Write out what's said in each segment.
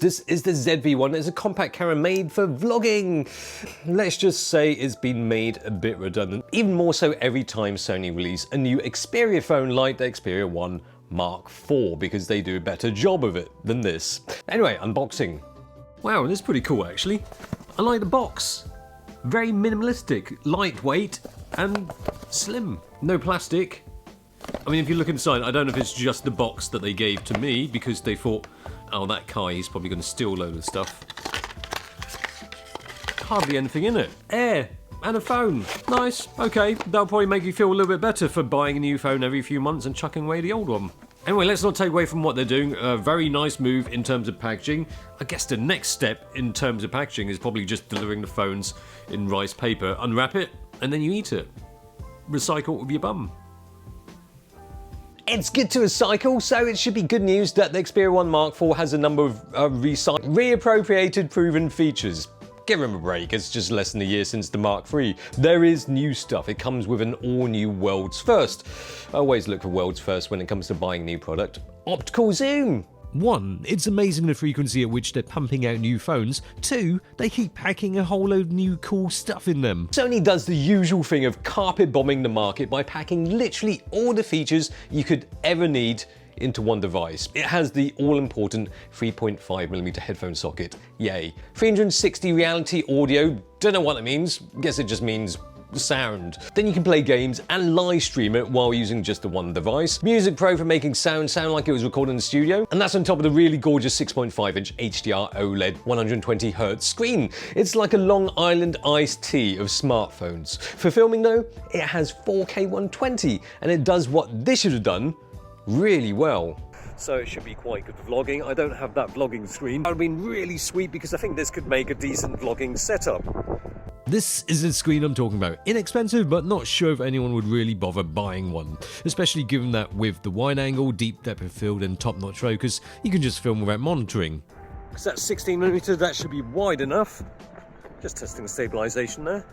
This is the ZV-1. It's a compact camera made for vlogging. Let's just say it's been made a bit redundant, even more so every time Sony release a new Xperia phone like the Xperia 1 Mark IV, because they do a better job of it than this. Anyway, unboxing. Wow, this is pretty cool actually. I like the box. Very minimalistic, lightweight, and slim. No plastic. I mean, if you look inside, I don't know if it's just the box that they gave to me because they thought, oh, that Kai, he's probably going to steal a load of stuff. Hardly anything in it. Air and a phone. Nice. Okay, that'll probably make you feel a little bit better for buying a new phone every few months and chucking away the old one. Anyway, let's not take away from what they're doing. A very nice move in terms of packaging. I guess the next step in terms of packaging is probably just delivering the phones in rice paper. Unwrap it, and then you eat it. Recycle it with your bum. It's good to recycle, so it should be good news that the Xperia 1 Mark IV has a number of reappropriated proven features. Give them a break, it's just less than a year since the Mark III. There is new stuff. It comes with an all-new world's first. I always look for world's first when it comes to buying new product. Optical zoom. 1. It's amazing the frequency at which they're pumping out new phones. 2. They keep packing a whole load of new cool stuff in them. Sony does the usual thing of carpet bombing the market by packing literally all the features you could ever need into one device. It has the all-important 3.5mm headphone socket, yay. 360 reality audio, don't know what that means, guess it just means sound. Then you can play games and live stream it while using just the one device. Music Pro for making sound like it was recorded in the studio. And that's on top of the really gorgeous 6.5-inch HDR OLED 120Hz screen. It's like a Long Island iced tea of smartphones. For filming though, it has 4K 120 and it does what this should have done really well. So it should be quite good for vlogging. I don't have that vlogging screen. That would have been really sweet because I think this could make a decent vlogging setup. This is the screen I'm talking about. Inexpensive, but not sure if anyone would really bother buying one. Especially given that with the wide angle, deep depth of field and top-notch focus, you can just film without monitoring. Because that's 16mm, that should be wide enough. Just testing the stabilization there.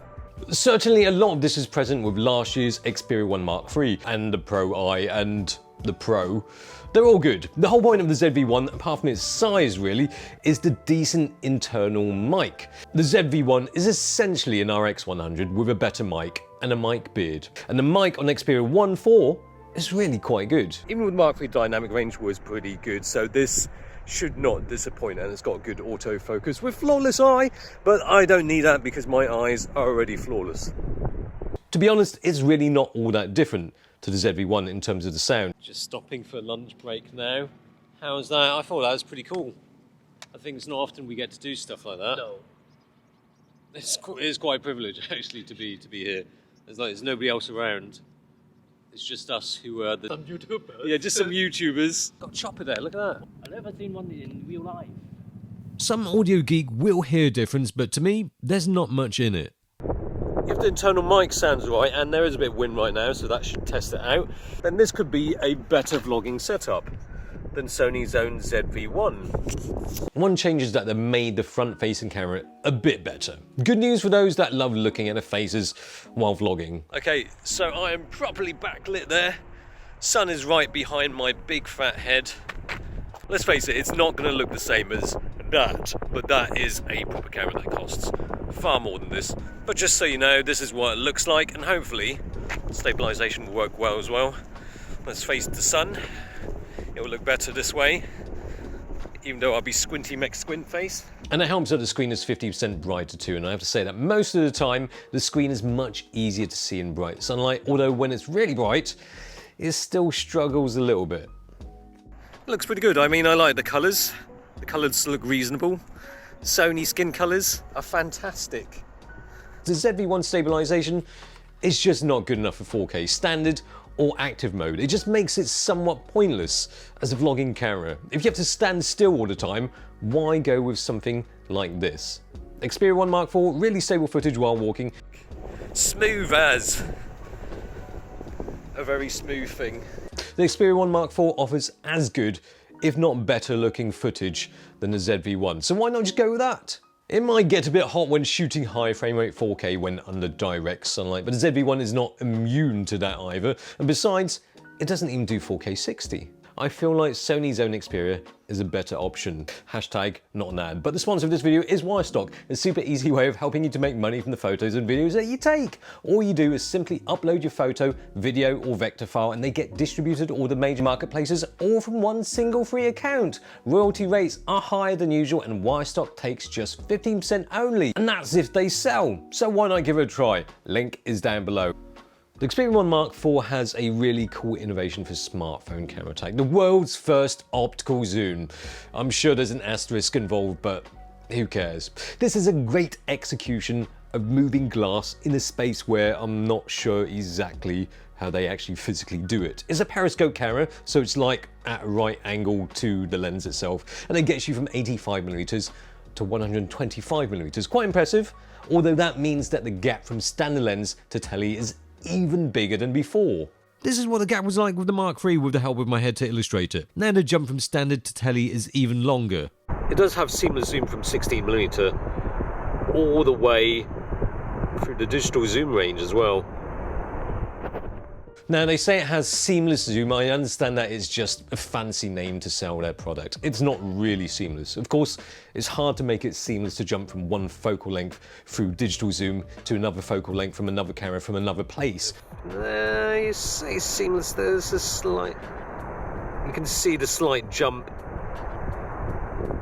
Certainly a lot of this is present with last year's Xperia 1 Mark III and the Pro I and the Pro. They're all good. The whole point of the ZV-1, apart from its size really, is the decent internal mic. The ZV-1 is essentially an RX100 with a better mic and a mic beard. And the mic on Xperia 1 IV is really quite good. Even with Mark III, dynamic range was pretty good, so this should not disappoint, and it's got good autofocus with flawless eye, but I don't need that because my eyes are already flawless. To be honest, it's really not all that different to the ZV-1 in terms of the sound. Just stopping for lunch break now. How's that? I thought that was pretty cool. I think it's not often we get to do stuff like that. No. It is quite a privilege actually to be here. There's nobody else around. It's just us who are some YouTubers. Yeah, just some YouTubers. Got Chopper there, look at that. I've never seen one in real life. Some audio geek will hear a difference, but to me, there's not much in it. If the internal mic sounds right, and there is a bit of wind right now, so that should test it out, then this could be a better vlogging setup than Sony's own ZV-1. One change is that they made the front-facing camera a bit better. Good news for those that love looking at the faces while vlogging. Okay, so I am properly backlit there. Sun is right behind my big fat head. Let's face it, it's not going to look the same as that, but that is a proper camera that costs far more than this. But just so you know, this is what it looks like, and hopefully stabilization will work well as well. Let's face the sun. It will look better this way, even though I'll be squinty McSquint face. And it helps that the screen is 50% brighter too, and I have to say that most of the time the screen is much easier to see in bright sunlight, although when it's really bright, it still struggles a little bit. It looks pretty good. I mean, I like the colours. The colours look reasonable. Sony skin colours are fantastic. The ZV-1 stabilisation is just not good enough for 4K standard or active mode. It just makes it somewhat pointless as a vlogging camera. If you have to stand still all the time, why go with something like this? Xperia 1 Mark IV, really stable footage while walking. Smooth as a very smooth thing. The Xperia 1 Mark IV offers as good, if not better looking footage than the ZV-1, so why not just go with that? It might get a bit hot when shooting high frame rate 4K when under direct sunlight, but the ZV-1 is not immune to that either, and besides, it doesn't even do 4K 60. I feel like Sony's own Xperia is a better option. Hashtag not an ad. But the sponsor of this video is Wirestock, a super easy way of helping you to make money from the photos and videos that you take. All you do is simply upload your photo, video or vector file and they get distributed to all the major marketplaces all from one single free account. Royalty rates are higher than usual and Wirestock takes just 15% only. And that's if they sell. So why not give it a try? Link is down below. The Xperia 1 Mark IV has a really cool innovation for smartphone camera tech, the world's first optical zoom. I'm sure there's an asterisk involved, but who cares? This is a great execution of moving glass in a space where I'm not sure exactly how they actually physically do it. It's a periscope camera, so it's like at a right angle to the lens itself, and it gets you from 85mm to 125mm. Quite impressive, although that means that the gap from standard lens to tele is even bigger than before. This is what the gap was like with the Mark III with the help of my head to illustrate it. Now the jump from standard to tele is even longer. It does have seamless zoom from 16mm all the way through the digital zoom range as well. Now they say it has seamless zoom. I understand that it's just a fancy name to sell their product. It's not really seamless. Of course, it's hard to make it seamless to jump from one focal length through digital zoom to another focal length from another camera from another place. You say seamless, there's a slight... You can see the slight jump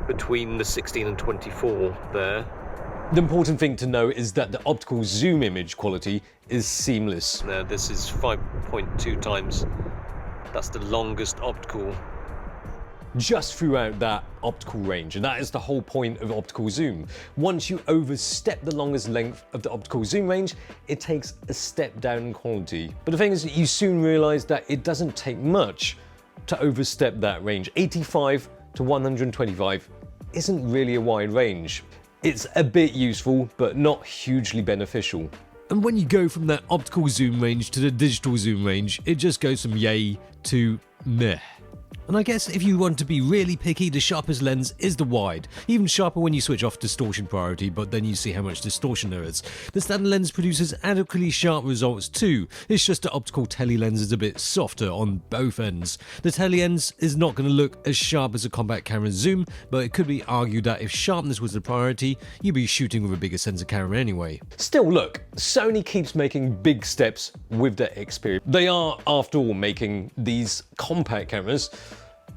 between the 16 and 24 there. The important thing to know is that the optical zoom image quality is seamless. Now this is 5.2 times. That's the longest optical just throughout that optical range, and that is the whole point of optical zoom. Once you overstep the longest length of the optical zoom range, it takes a step down in quality. But the thing is, you soon realize that it doesn't take much to overstep that range. 85 to 125 isn't really a wide range. It's a bit useful, but not hugely beneficial. And when you go from that optical zoom range to the digital zoom range, it just goes from yay to meh. And I guess if you want to be really picky, the sharpest lens is the wide. Even sharper when you switch off distortion priority, but then you see how much distortion there is. The standard lens produces adequately sharp results too. It's just the optical tele lens is a bit softer on both ends. The tele lens is not going to look as sharp as a compact camera's zoom, but it could be argued that if sharpness was the priority, you'd be shooting with a bigger sensor camera anyway. Still, look, Sony keeps making big steps with their Xperia. They are, after all, making these compact cameras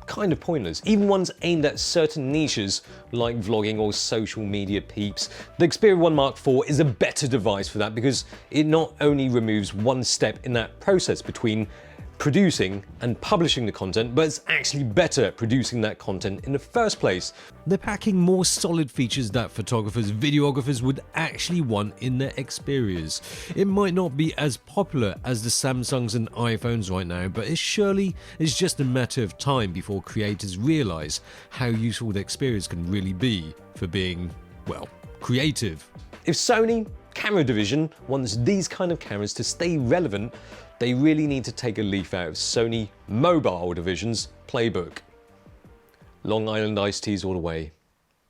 kind of pointless, even ones aimed at certain niches like vlogging or social media peeps. The Xperia 1 Mark IV is a better device for that because it not only removes one step in that process between producing and publishing the content, but it's actually better at producing that content in the first place. They're packing more solid features that photographers, videographers would actually want in their Xperias. It might not be as popular as the Samsungs and iPhones right now, but it surely is just a matter of time before creators realize how useful the Xperias can really be for being, well, creative. If Sony camera division wants these kind of cameras to stay relevant, they really need to take a leaf out of Sony mobile division's playbook. Long Island iced teas all the way.